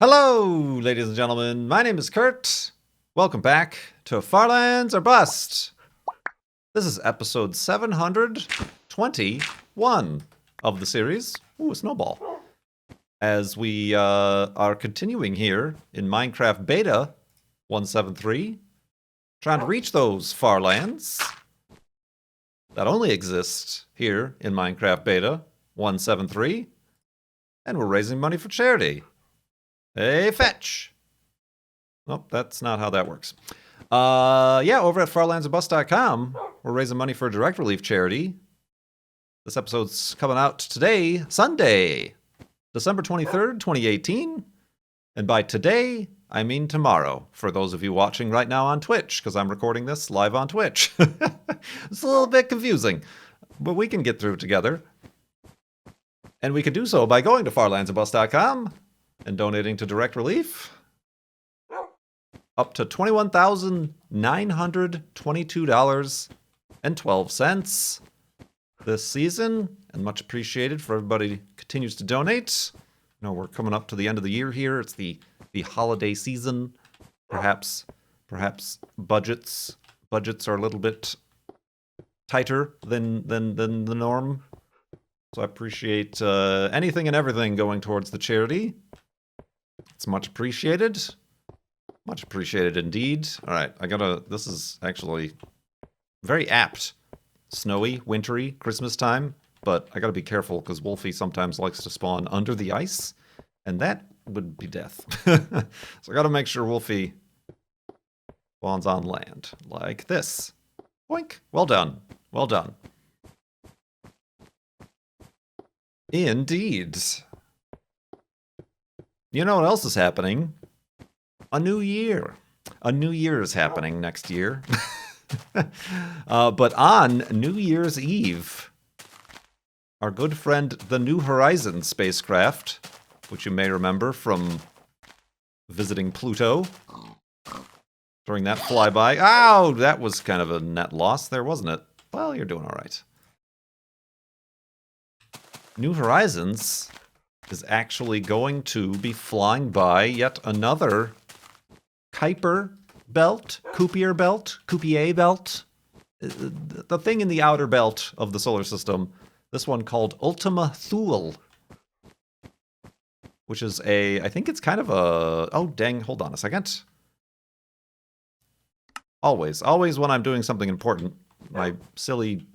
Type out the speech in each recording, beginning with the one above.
Hello, ladies and gentlemen. My name is Kurt. Welcome back to Farlands or Bust. This is episode 721 of the series. Ooh, a snowball. As we are continuing here in Minecraft Beta 173, trying to reach those Farlands that only exist here in Minecraft Beta 173, and we're raising money for charity. Hey, fetch! Nope, that's not how that works. Yeah, over at farlandsorbust.com, we're raising money for a direct relief charity. This episode's coming out today, Sunday, December 23rd, 2018. And by today, I mean tomorrow, for those of you watching right now on Twitch, because I'm recording this live on Twitch. It's a little bit confusing, but we can get through it together. And we can do so by going to farlandsorbust.com and donating to direct relief. Up to $21,922.12 this season, and much appreciated for everybody who continues to donate. You know, we're coming up to the end of the year here. It's the holiday season. Perhaps budgets are a little bit tighter than the norm. So I appreciate anything and everything going towards the charity. It's much appreciated. Much appreciated indeed. All right, this is actually very apt. Snowy, wintry, Christmas time, but I gotta be careful because Wolfie sometimes likes to spawn under the ice, and that would be death. So I gotta make sure Wolfie spawns on land, like this. Boink. Well done. Well done. Indeed. You know what else is happening? A new year. A new year is happening next year. But on New Year's Eve, our good friend the New Horizons spacecraft, which you may remember from visiting Pluto during that flyby. Ow! That was kind of a net loss there, wasn't it? Well, you're doing all right. New Horizons is actually going to be flying by yet another Kuiper belt, Kuiper belt, the thing in the outer belt of the solar system. This one called Ultima Thule, which is I think it's kind of a, oh dang, hold on a second. Always when I'm doing something important, my silly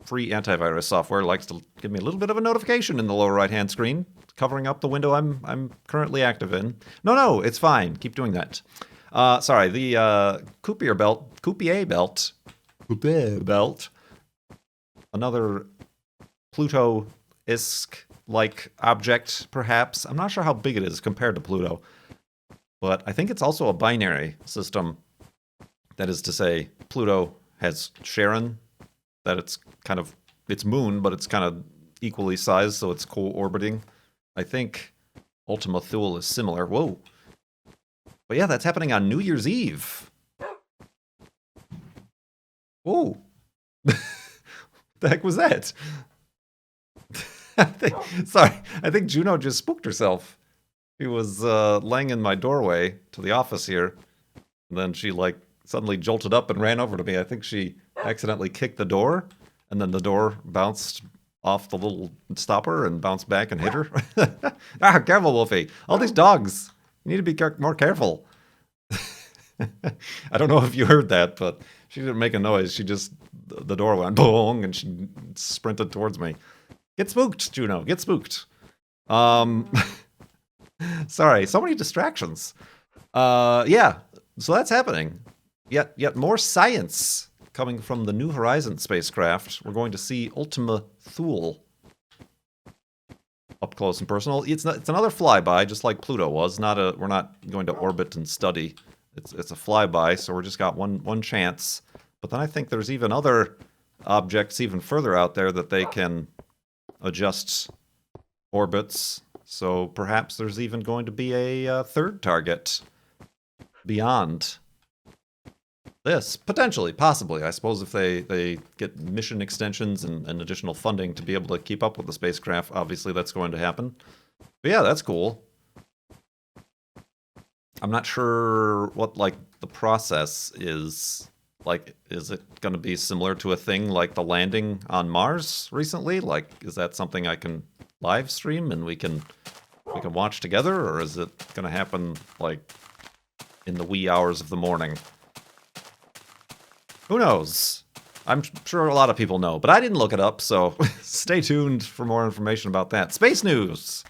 free antivirus software likes to give me a little bit of a notification in the lower right-hand screen, covering up the window I'm currently active in. No, it's fine. Keep doing that. Sorry, the Kuiper belt, another Pluto-esque-like object, perhaps. I'm not sure how big it is compared to Pluto, but I think it's also a binary system. That is to say, Pluto has Charon, that it's kind of its moon, but it's kind of equally sized, so it's co-orbiting. I think Ultima Thule is similar. Whoa. But yeah, that's happening on New Year's Eve. Whoa. The heck was that? I think Juno just spooked herself. She was laying in my doorway to the office here, and then she suddenly jolted up and ran over to me. I think she accidentally kicked the door, and then the door bounced off the little stopper and bounced back and hit her. Careful, Wolfie. All these dogs. You need to be more careful. I don't know if you heard that, but she didn't make a noise. The door went boom, and she sprinted towards me. Get spooked, Juno. Get spooked. Sorry, so many distractions. Yeah, so that's happening. Yet more science coming from the New Horizons spacecraft. We're going to see Ultima Thule up close and personal. It's another flyby, just like Pluto was. We're not going to orbit and study. It's a flyby, so we're just got one chance. But then I think there's even other objects even further out there that they can adjust orbits. So perhaps there's even going to be a third target beyond this, potentially, possibly. I suppose if they get mission extensions and additional funding to be able to keep up with the spacecraft, obviously that's going to happen. But yeah, that's cool. I'm not sure what, like, the process is. Like, is it going to be similar to a thing like the landing on Mars recently? Like, is that something I can live stream and we can watch together, or is it going to happen like in the wee hours of the morning? Who knows? I'm sure a lot of people know, but I didn't look it up, so stay tuned for more information about that. Space news!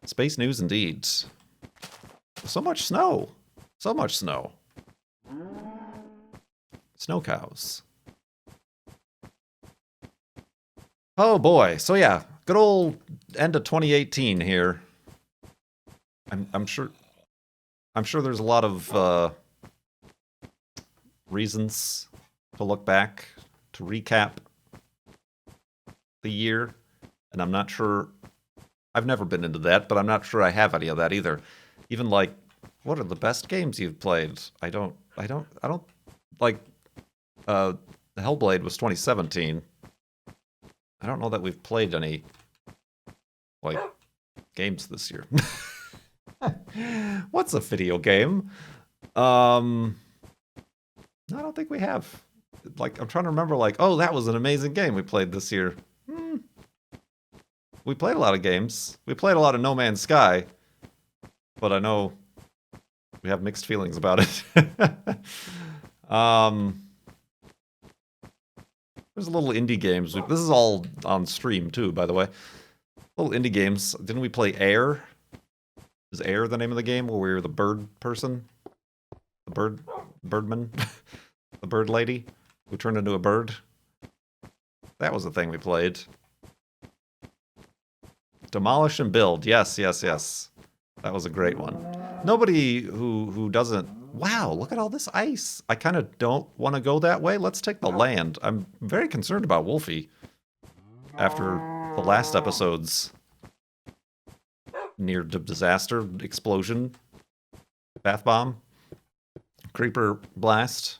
Space news indeed. So much snow. So much snow. Snow cows. Oh boy. So yeah, good old end of 2018 here. I'm sure there's a lot of reasons to look back, to recap the year, and I'm not sure. I've never been into that, but I'm not sure I have any of that either. Even like, what are the best games you've played? I don't like. Hellblade was 2017. I don't know that we've played any like games this year. What's a video game? I don't think we have. Like, I'm trying to remember, like, oh, that was an amazing game we played this year. We played a lot of games. We played a lot of No Man's Sky, but I know we have mixed feelings about it. There's little indie games. This is all on stream too, by the way. Little indie games. Didn't we play Air? Is Air the name of the game where we were the bird person? The birdman? The bird lady who turned into a bird? That was the thing we played. Demolish and Build. Yes. That was a great one. Nobody who doesn't... Wow, look at all this ice. I kind of don't want to go that way. Let's take the land. I'm very concerned about Wolfie after the last episode's near disaster, explosion, bath bomb, creeper blast.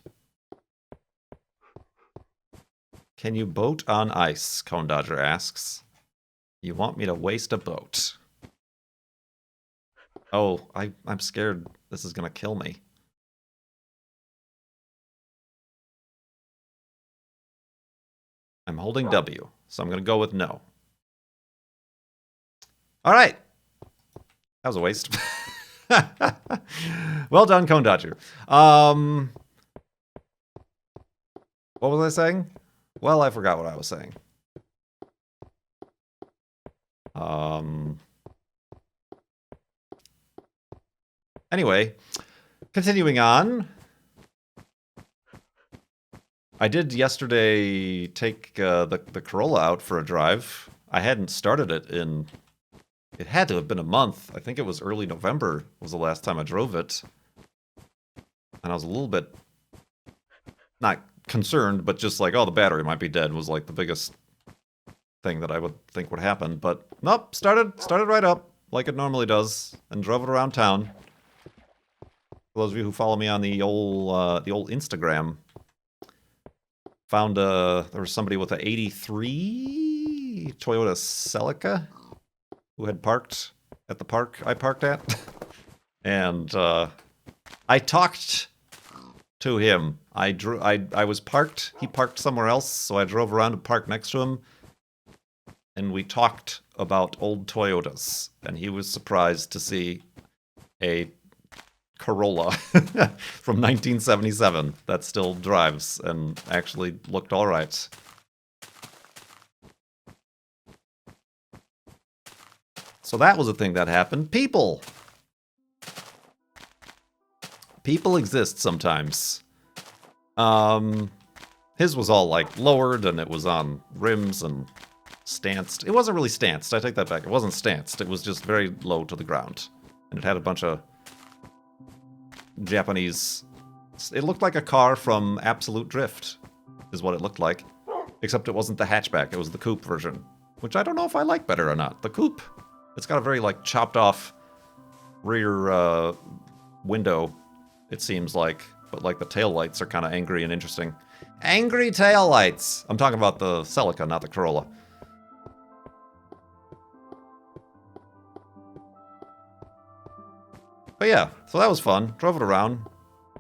Can you boat on ice? Cone Dodger asks. You want me to waste a boat? Oh, I'm scared this is gonna kill me. I'm holding W, so I'm gonna go with no. All right. That was a waste. Well done, Cone Dodger. What was I saying? Well, I forgot what I was saying. Anyway, continuing on. I did yesterday take the Corolla out for a drive. I hadn't started it in... It had to have been a month. I think it was early November was the last time I drove it. And I was a little bit... not concerned, but just like, oh, the battery might be dead was like the biggest thing that I would think would happen. But nope, started right up like it normally does and drove it around town. For those of you who follow me on the old Instagram, found there was somebody with an 83 Toyota Celica who had parked at the park I parked at. And I talked to him. I was parked. He parked somewhere else, so I drove around to park next to him. And we talked about old Toyotas. And he was surprised to see a Corolla from 1977 that still drives and actually looked all right. So that was a thing that happened. People exist sometimes. His was all like lowered and it was on rims and stanced. It wasn't really stanced. I take that back. It wasn't stanced. It was just very low to the ground. And it had a bunch of Japanese... It looked like a car from Absolute Drift, is what it looked like. Except it wasn't the hatchback, it was the coupe version. Which I don't know if I like better or not. The coupe, it's got a very, like, chopped-off rear window, it seems like. But, like, the taillights are kind of angry and interesting. Angry taillights! I'm talking about the Celica, not the Corolla. yeah, so that was fun. Drove it around,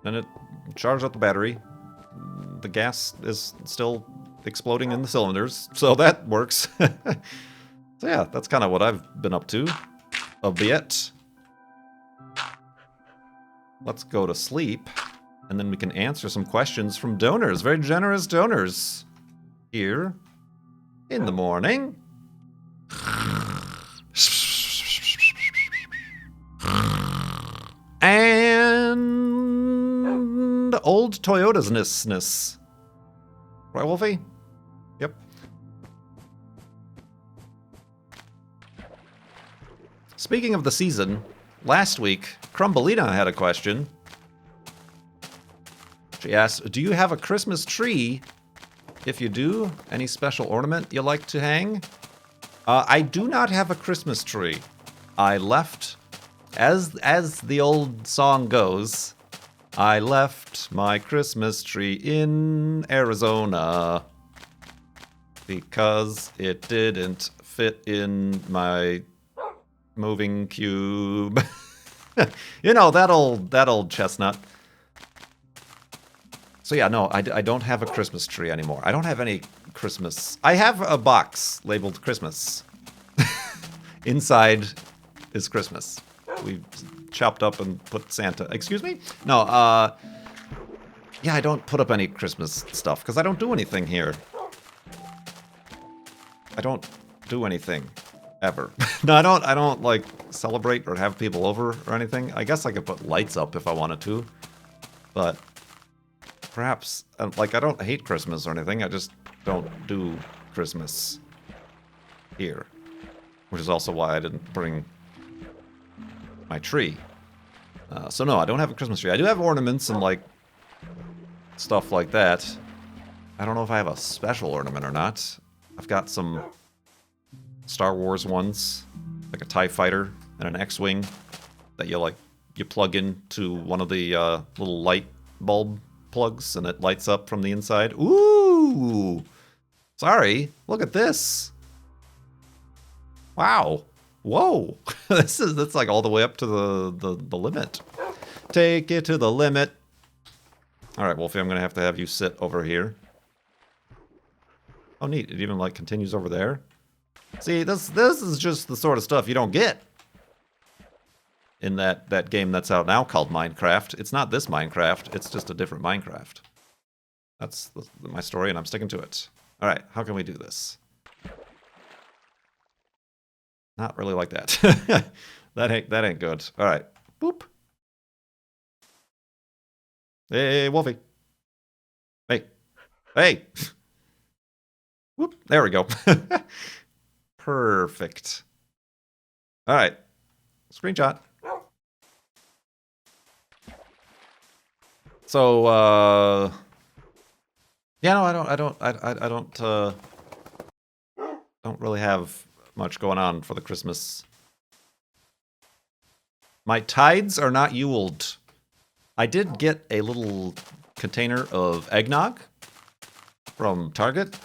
and it charged up the battery. The gas is still exploding in the cylinders, so that works. So yeah, that's kind of what I've been up to a bit. Let's go to sleep, and then we can answer some questions from donors. Very generous donors here in the morning. And old Toyota's ness. Right, Wolfie? Yep. Speaking of the season, last week, Crumbelina had a question. She asked, do you have a Christmas tree? If you do, any special ornament you like to hang? I do not have a Christmas tree. I left, as the old song goes, I left my Christmas tree in Arizona because it didn't fit in my moving cube. You know, that old chestnut. So yeah, no, I don't have a Christmas tree anymore. I don't have any Christmas. I have a box labeled Christmas. Inside is Christmas. We chopped up and put Santa. Excuse me? No, yeah, I don't put up any Christmas stuff because I don't do anything here. I don't do anything ever. No, I don't like celebrate or have people over or anything. I guess I could put lights up if I wanted to, but perhaps like I don't hate Christmas or anything. I just don't do Christmas here, which is also why I didn't bring my tree. So no, I don't have a Christmas tree. I do have ornaments and like stuff like that. I don't know if I have a special ornament or not. I've got some Star Wars ones, like a TIE fighter and an X-Wing that you plug into one of the little light bulb plugs and it lights up from the inside. Ooh! Sorry, look at this. Wow. Whoa. That's like all the way up to the limit. Take it to the limit. Alright, Wolfie, I'm gonna have to have you sit over here. Oh neat, it even like continues over there. See, this is just the sort of stuff you don't get in that game that's out now called Minecraft. It's not this Minecraft, it's just a different Minecraft. That's my story and I'm sticking to it. Alright, how can we do this? Not really like that. That ain't good. Alright. Boop. Hey, Wolfie. Hey. Hey! Whoop. There we go. Perfect. Alright. Screenshot. So, yeah, no, I don't really have much going on for the Christmas. My tides are not Yuled. I did get a little container of eggnog from Target,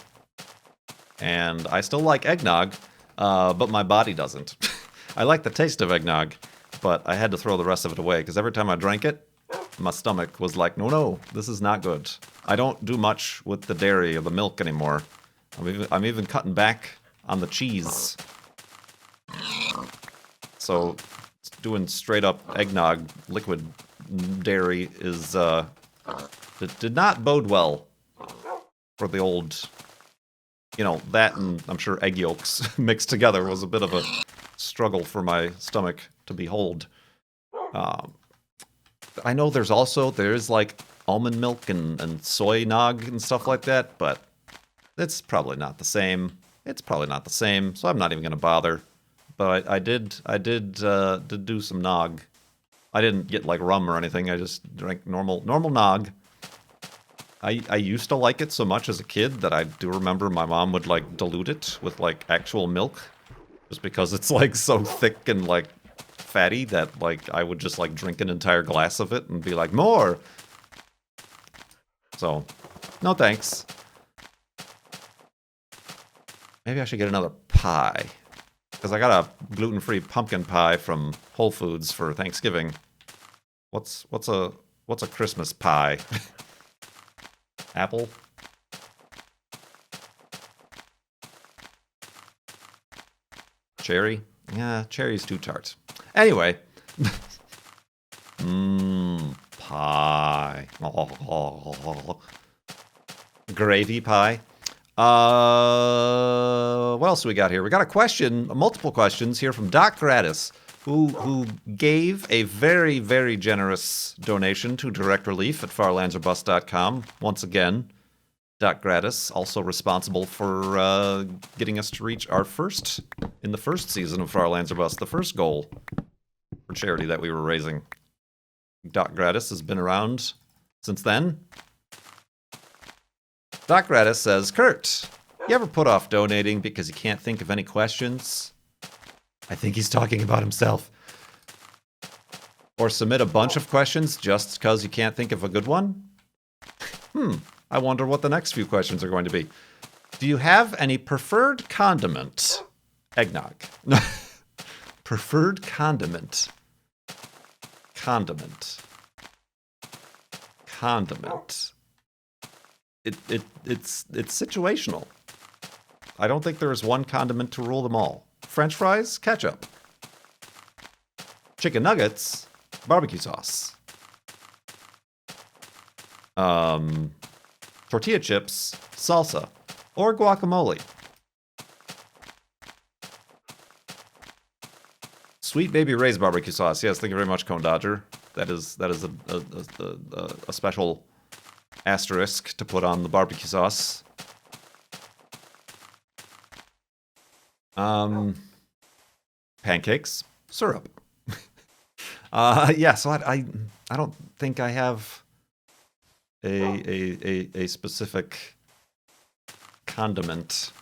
and I still like eggnog, but my body doesn't. I like the taste of eggnog, but I had to throw the rest of it away, because every time I drank it, my stomach was like, no, this is not good. I don't do much with the dairy or the milk anymore. I'm even cutting back on the cheese. So doing straight up eggnog, liquid dairy is it did not bode well for the old, you know, that and I'm sure egg yolks mixed together was a bit of a struggle for my stomach to behold. I know there's like almond milk and soy nog and stuff like that, but it's probably not the same. It's probably not the same, so I'm not even gonna bother. But I did do some nog. I didn't get like rum or anything. I just drank normal nog. I used to like it so much as a kid that I do remember my mom would like dilute it with like actual milk, just because it's like so thick and like fatty that like I would just like drink an entire glass of it and be like, more. So, no thanks. Maybe I should get another pie. Because I got a gluten-free pumpkin pie from Whole Foods for Thanksgiving. What's a Christmas pie? Apple? Cherry? Yeah, cherry's too tart. Anyway. Pie. Gravy pie. What else do we got here? We got a question, multiple questions here from Doc Gratis, who gave a very, very generous donation to Direct Relief at farlandserbust.com. Once again, Doc Gratis, also responsible for getting us to reach our first, in the first season of Far Lands or Bust, the first goal for charity that we were raising. Doc Gratis has been around since then. Doc Gratis says, Kurt, you ever put off donating because you can't think of any questions? I think he's talking about himself. Or submit a bunch of questions just because you can't think of a good one? I wonder what the next few questions are going to be. Do you have any preferred condiment? Eggnog. Preferred condiment. Condiment. It's situational. I don't think there is one condiment to rule them all. French fries, ketchup. Chicken nuggets, barbecue sauce. Tortilla chips, salsa, or guacamole. Sweet Baby Ray's barbecue sauce. Yes, thank you very much, Cone Dodger. That is a special asterisk to put on the barbecue sauce. Pancakes, syrup. Yeah, so I don't think I have a specific condiment.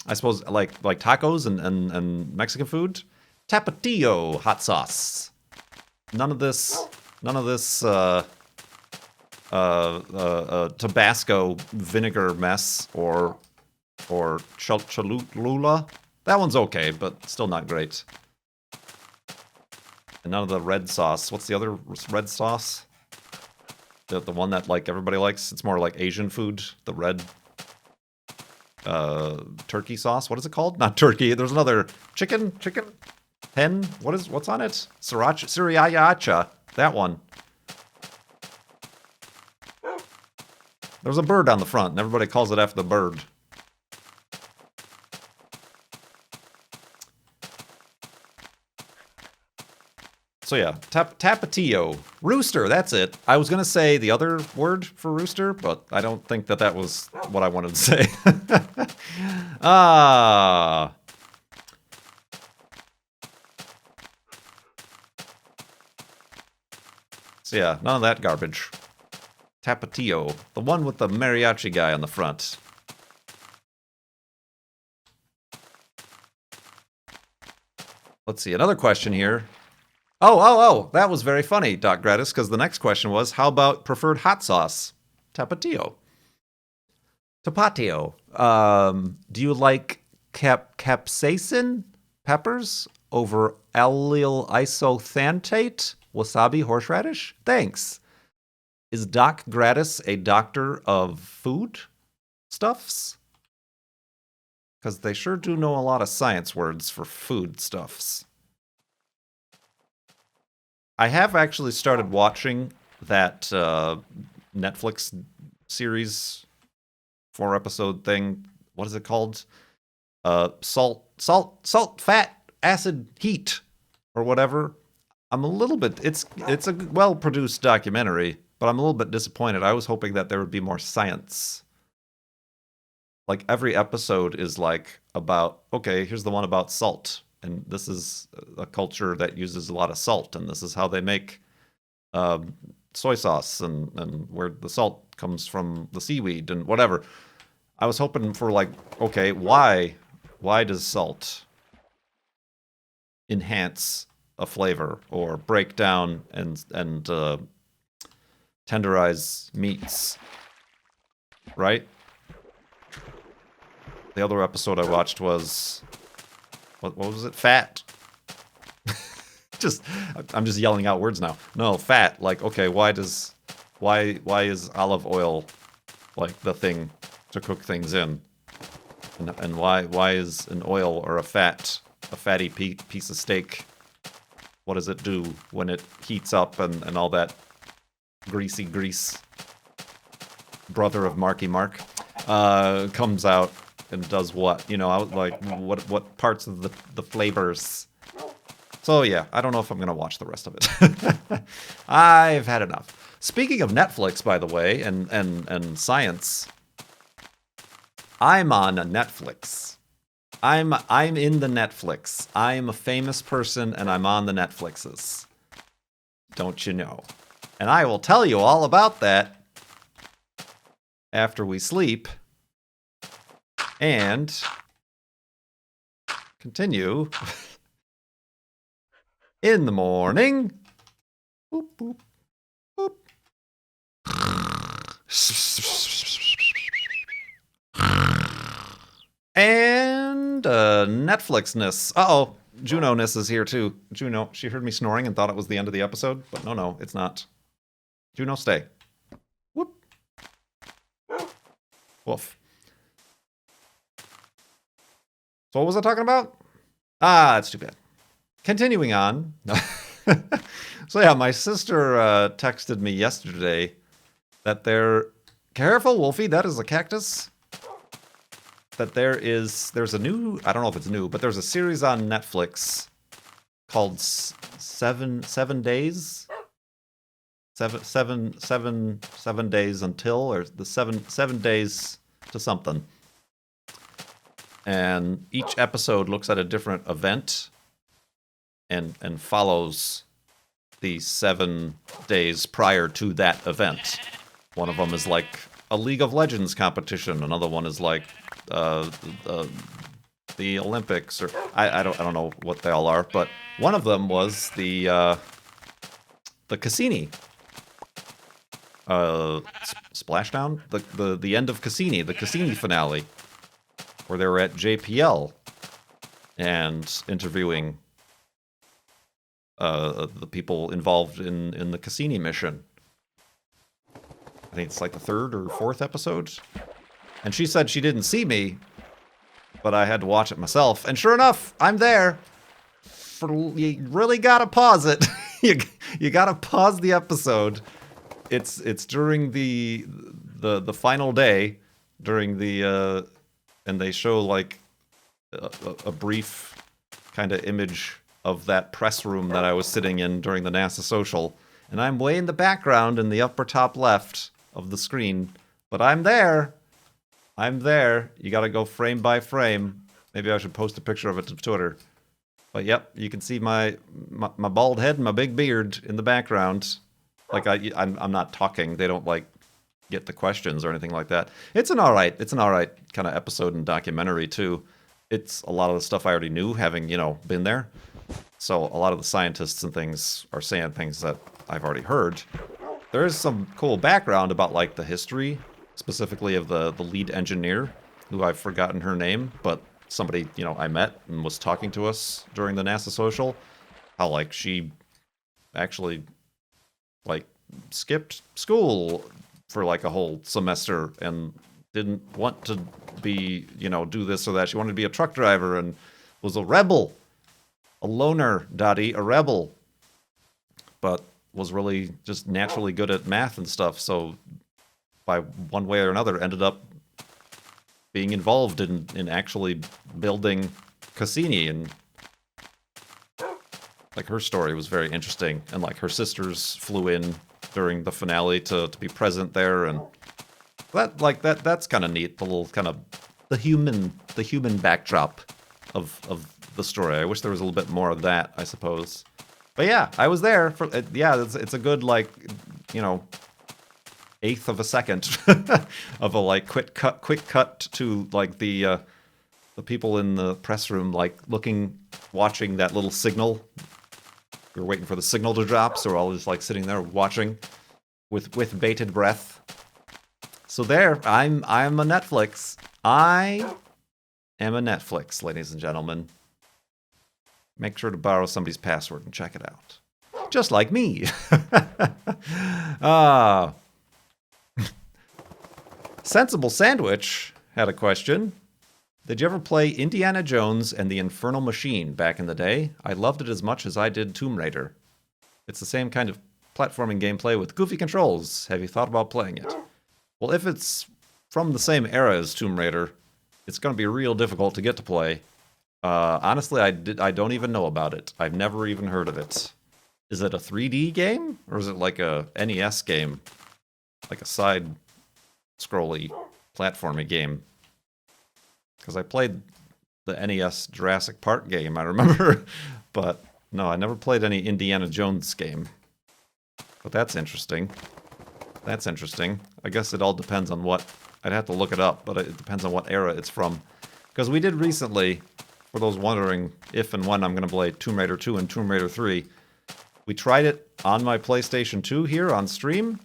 I suppose like tacos and Mexican food. Tapatio hot sauce. None of this Tabasco vinegar mess or Cholula. That one's okay, but still not great. And none of the red sauce. What's the other red sauce? The one that like everybody likes. It's more like Asian food. The red turkey sauce. What is it called? Not turkey. There's another chicken. Hen. What's on it? Sriracha. That one. There's a bird on the front, and everybody calls it after the bird. So yeah, tapatio. Rooster, that's it. I was going to say the other word for rooster, but I don't think that was what I wanted to say. So yeah, none of that garbage. Tapatio, the one with the mariachi guy on the front. Let's see, another question here. Oh, that was very funny, Doc Gratis, because the next question was, how about preferred hot sauce? Tapatio. Do you like capsaicin peppers over allyl isothantate? Wasabi horseradish? Thanks. Is Doc Gratis a doctor of food stuffs? Because they sure do know a lot of science words for food stuffs. I have actually started watching that Netflix series 4-episode thing. What is it called? Salt, fat, acid, heat, or whatever. I'm a little bit. It's a well-produced documentary, but I'm a little bit disappointed. I was hoping that there would be more science. Like every episode is like about, okay, here's the one about salt. And this is a culture that uses a lot of salt, and this is how they make soy sauce, and where the salt comes from the seaweed and whatever. I was hoping for like, okay, why does salt enhance a flavor or break down and tenderize meats, right? The other episode I watched was. What was it? Fat. I'm just yelling out words now. No, fat. Like, okay, why is olive oil like the thing to cook things in? And why is an oil or a fatty piece of steak? What does it do when it heats up and all that greasy grease? Brother of Marky Mark comes out and does what? You know, like what parts of the flavors? So yeah, I don't know if I'm gonna watch the rest of it. I've had enough. Speaking of Netflix, by the way, and science, I'm on a Netflix. I'm in the Netflix. I'm a famous person and I'm on the Netflixes. Don't you know? And I will tell you all about that after we sleep and continue in the morning. Boop, boop, boop. And Netflixness. Uh-oh. Juno-ness is here too. Juno, she heard me snoring and thought it was the end of the episode, but no, it's not. Juno, stay. Whoop. Woof. So what was I talking about? Ah, it's too bad. Continuing on. So yeah, my sister texted me yesterday that careful, Wolfie, that is a cactus. That there's a new, I don't know if it's new, but there's a series on Netflix called Seven Days. Seven days until, or the seven days to something. And each episode looks at a different event and follows the 7 days prior to that event. One of them is like a League of Legends competition. Another one is like the Olympics, or I don't know what they all are, but one of them was the Cassini splashdown, the end of Cassini, the Cassini finale, where they were at JPL and interviewing the people involved in the Cassini mission. I think it's like the 3rd or 4th episode. And she said she didn't see me, but I had to watch it myself. And sure enough, I'm there. You really gotta pause it. you gotta pause the episode. It's during the final day, during the and they show like a brief kind of image of that press room that I was sitting in during the NASA social, and I'm way in the background in the upper top left of the screen, but I'm there. You gotta go frame by frame. Maybe I should post a picture of it to Twitter. But yep, you can see my bald head and my big beard in the background. Like I'm not talking. They don't like get the questions or anything like that. It's an alright kind of episode and documentary too. It's a lot of the stuff I already knew, having, been there. So a lot of the scientists and things are saying things that I've already heard. There is some cool background about like the history, specifically of the lead engineer, who I've forgotten her name, but somebody, I met and was talking to us during the NASA social. How like she actually like skipped school for like a whole semester and didn't want to be, do this or that. She wanted to be a truck driver and was a rebel. A loner, Dottie, a rebel. But was really just naturally good at math and stuff, so by one way or another ended up being involved in actually building Cassini, and like her story was very interesting, and like her sisters flew in during the finale to be present there, and that's kind of neat, the little kind of the human backdrop of the story. I wish there was a little bit more of that, I suppose. But yeah, I was there for it's a good like, 1/8 of a second of a like quick cut to like the people in the press room like watching that little signal. We were waiting for the signal to drop, so we're all just like sitting there watching with bated breath. So there, I'm a Netflix. I am a Netflix, ladies and gentlemen. Make sure to borrow somebody's password and check it out. Just like me. Sensible Sandwich had a question. Did you ever play Indiana Jones and the Infernal Machine back in the day? I loved it as much as I did Tomb Raider. It's the same kind of platforming gameplay with goofy controls. Have you thought about playing it? Well, if it's from the same era as Tomb Raider, it's going to be real difficult to get to play. Honestly, I don't even know about it. I've never even heard of it. Is it a 3D game? Or is it like a NES game? Like a side-scrolly platforming game? Because I played the NES Jurassic Park game, I remember. But no, I never played any Indiana Jones game. But that's interesting. That's interesting. I guess it all depends on what... I'd have to look it up, but it depends on what era it's from. Because we did recently, for those wondering if and when I'm going to play Tomb Raider 2 and Tomb Raider 3, we tried it on my PlayStation 2 here on stream.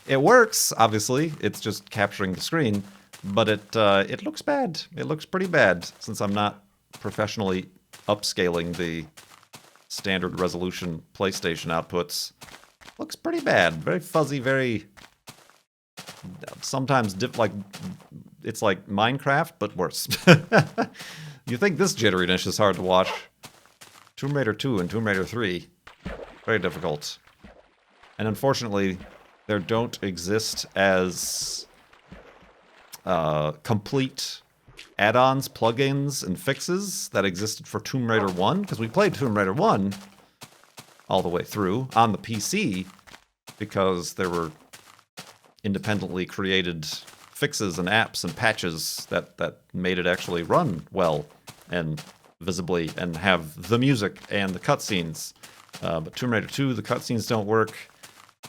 It works, obviously. It's just capturing the screen. But it looks bad. It looks pretty bad, since I'm not professionally upscaling the standard resolution PlayStation outputs. Looks pretty bad. Very fuzzy, very... Sometimes, it's like Minecraft, but worse. You think this jitteriness is hard to watch. Tomb Raider 2 and Tomb Raider 3. Very difficult. And unfortunately, there don't exist as complete add-ons, plugins, and fixes that existed for Tomb Raider 1, because we played Tomb Raider 1 all the way through on the PC, because there were independently created fixes and apps and patches that made it actually run well and visibly and have the music and the cutscenes. But Tomb Raider 2, the cutscenes don't work.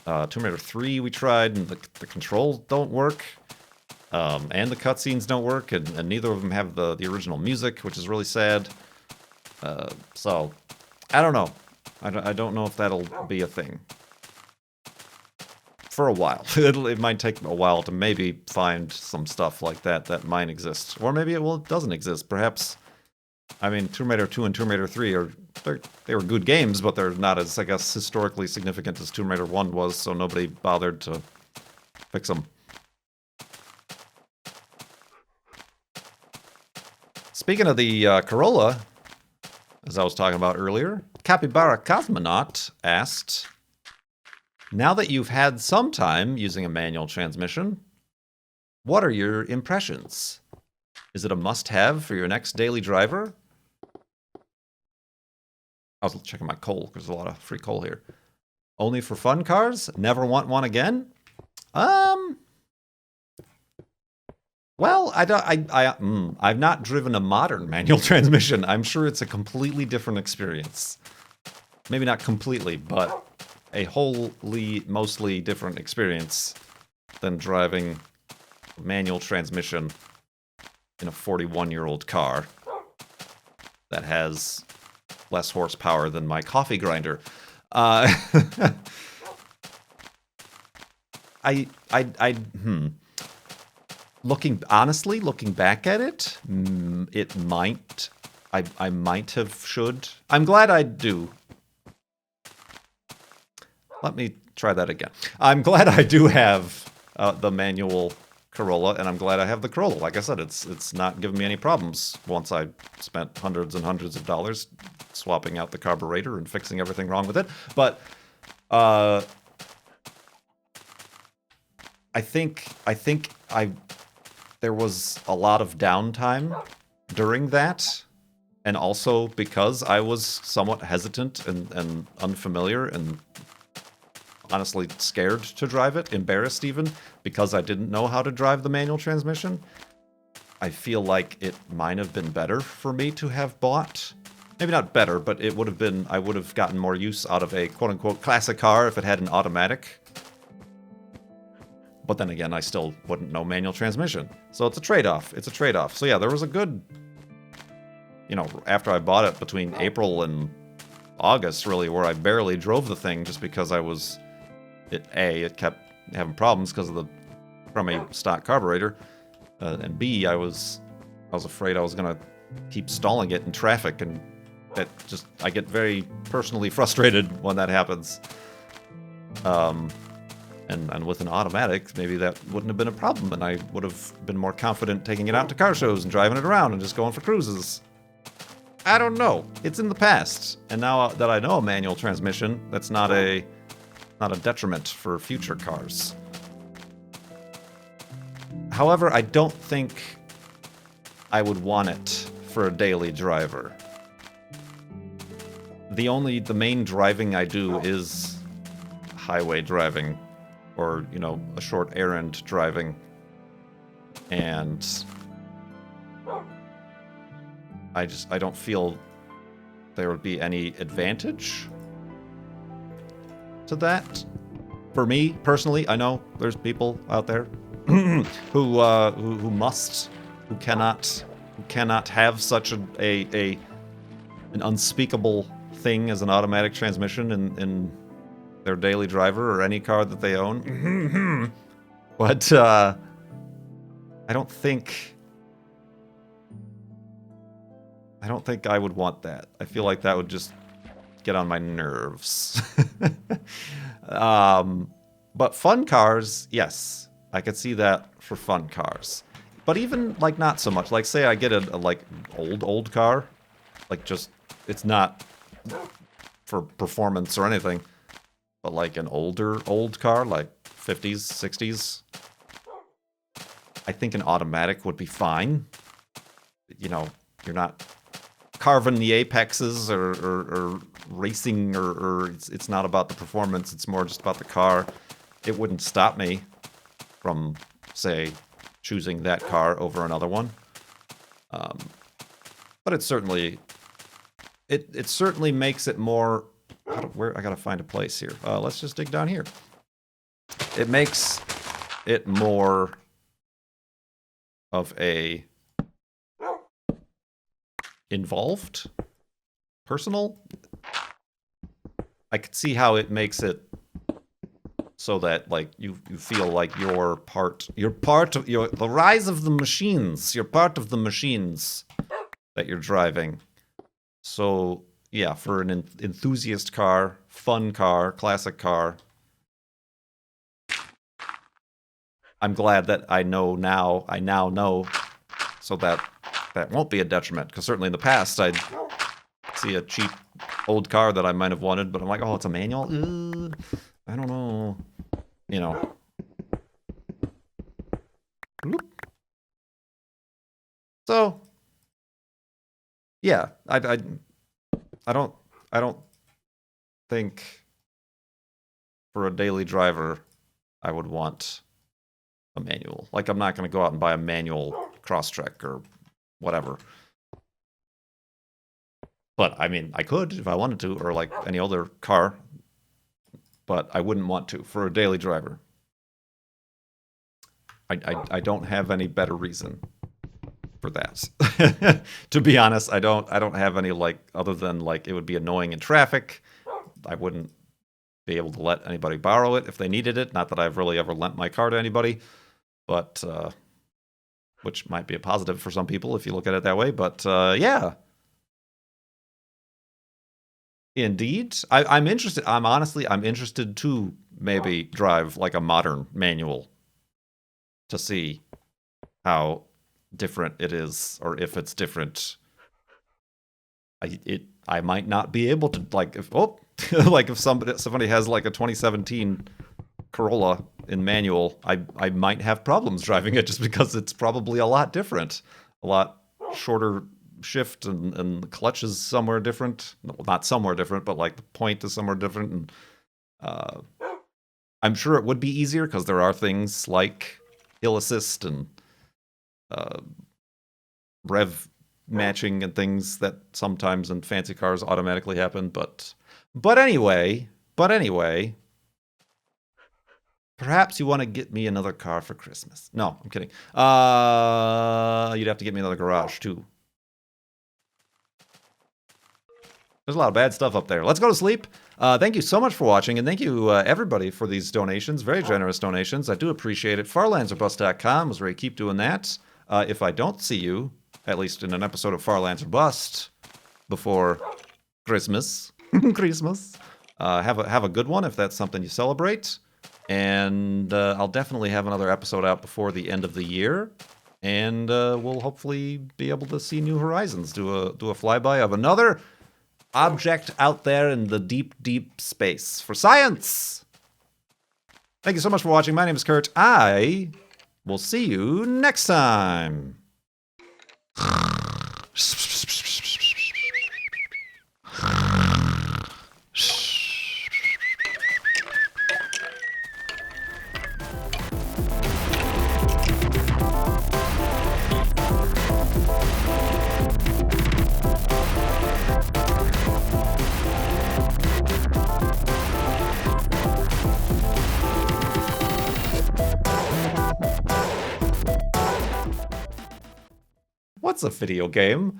Tomb Raider 3 we tried, and the controls don't work. And the cutscenes don't work, and neither of them have the original music, which is really sad. So, I don't know. I don't know if that'll be a thing. For a while. It might take a while to maybe find some stuff like that might exist. Or maybe it doesn't exist. Perhaps, I mean, Tomb Raider 2 and Tomb Raider 3 they were good games, but they're not as, I guess, historically significant as Tomb Raider 1 was, so nobody bothered to fix them. Speaking of the Corolla, as I was talking about earlier, Capybara Cosmonaut asked, now that you've had some time using a manual transmission, what are your impressions? Is it a must-have for your next daily driver? I was checking my coal, because there's a lot of free coal here. Only for fun cars? Never want one again? Well, I've not driven a modern manual transmission. I'm sure it's a completely different experience. Maybe not completely, but a wholly, mostly different experience than driving a manual transmission in a 41-year-old car that has less horsepower than my coffee grinder. Looking back at it, it might, I might have should. I'm glad I do. Let me try that again. I'm glad I do have the manual Corolla, and I'm glad I have the Corolla. Like I said, it's not giving me any problems once I spent hundreds and hundreds of dollars swapping out the carburetor and fixing everything wrong with it. But I think there was a lot of downtime during that, and also because I was somewhat hesitant and unfamiliar and honestly scared to drive it, embarrassed even, because I didn't know how to drive the manual transmission. I feel like it might have been better for me to have bought, maybe not better, but it would have been, I would have gotten more use out of a quote-unquote classic car if it had an automatic. But then again, I still wouldn't know manual transmission. So it's a trade-off. It's a trade-off. So yeah, there was a good, after I bought it between April and August, really, where I barely drove the thing just because it kept having problems because of the crummy stock carburetor, and B, I was afraid I was gonna keep stalling it in traffic and I get very personally frustrated when that happens. And with an automatic, maybe that wouldn't have been a problem, and I would have been more confident taking it out to car shows and driving it around and just going for cruises. I don't know. It's in the past, and now that I know a manual transmission, that's not a detriment for future cars. However, I don't think I would want it for a daily driver. The main driving I do is highway driving, or, you know, a short errand driving. And I don't feel there would be any advantage to that. For me, personally, I know there's people out there who cannot have such an unspeakable thing as an automatic transmission in their daily driver or any car that they own. But I don't think I would want that. I feel like that would just get on my nerves. But fun cars, yes. I could see that for fun cars. But even, like, not so much. Like, say I get a like, old car. Like, just, it's not for performance or anything. But, like, an old car, like 50s, 60s. I think an automatic would be fine. You know, you're not carving the apexes or racing, or it's not about the performance, it's more just about the car. It wouldn't stop me from, say, choosing that car over another one. But it certainly makes it more... Where I gotta find a place here. Let's just dig down here. It makes it more of a involved, personal. I could see how it makes it so that, like, you feel like you're part of the rise of the machines. You're part of the machines that you're driving. So yeah, for an enthusiast car, fun car, classic car, I'm glad that I now know, so that won't be a detriment. Because certainly in the past, I'd see a cheap old car that I might have wanted, but I'm like, oh, it's a manual? I don't know. You know. So, yeah, I don't think for a daily driver I would want a manual. Like, I'm not going to go out and buy a manual Crosstrek or whatever. But, I mean, I could if I wanted to, or like any other car. But I wouldn't want to for a daily driver. I don't have any better reason for that. To be honest, I don't have any, like, other than, like, it would be annoying in traffic. I wouldn't be able to let anybody borrow it if they needed it. Not that I've really ever lent my car to anybody, but which might be a positive for some people if you look at it that way. But yeah, indeed, I'm interested. I'm interested to maybe drive like a modern manual to see how different it is, or if it's different. I might not be able to, like, like if somebody has like a 2017 Corolla in manual, I might have problems driving it just because it's probably a lot different, a lot shorter shift, and the clutch is somewhere different. Well, not somewhere different, but like the point is somewhere different. And I'm sure it would be easier because there are things like hill assist and rev matching and things that sometimes in fancy cars automatically happen. But anyway, perhaps you want to get me another car for Christmas. No, I'm kidding. You'd have to get me another garage too. There's a lot of bad stuff up there. Let's go to sleep. Thank you so much for watching, and thank you everybody for these donations. Very generous donations. I do appreciate it. Farlands-or-Bust.com is where you keep doing that. If I don't see you, at least in an episode of Farlands or Bust, before Christmas. Christmas. Have a good one if that's something you celebrate. And I'll definitely have another episode out before the end of the year. And we'll hopefully be able to see New Horizons, do a flyby of another object out there in the deep, deep space for science. Thank you so much for watching. My name is Kurt. I will see you next time. What's a video game?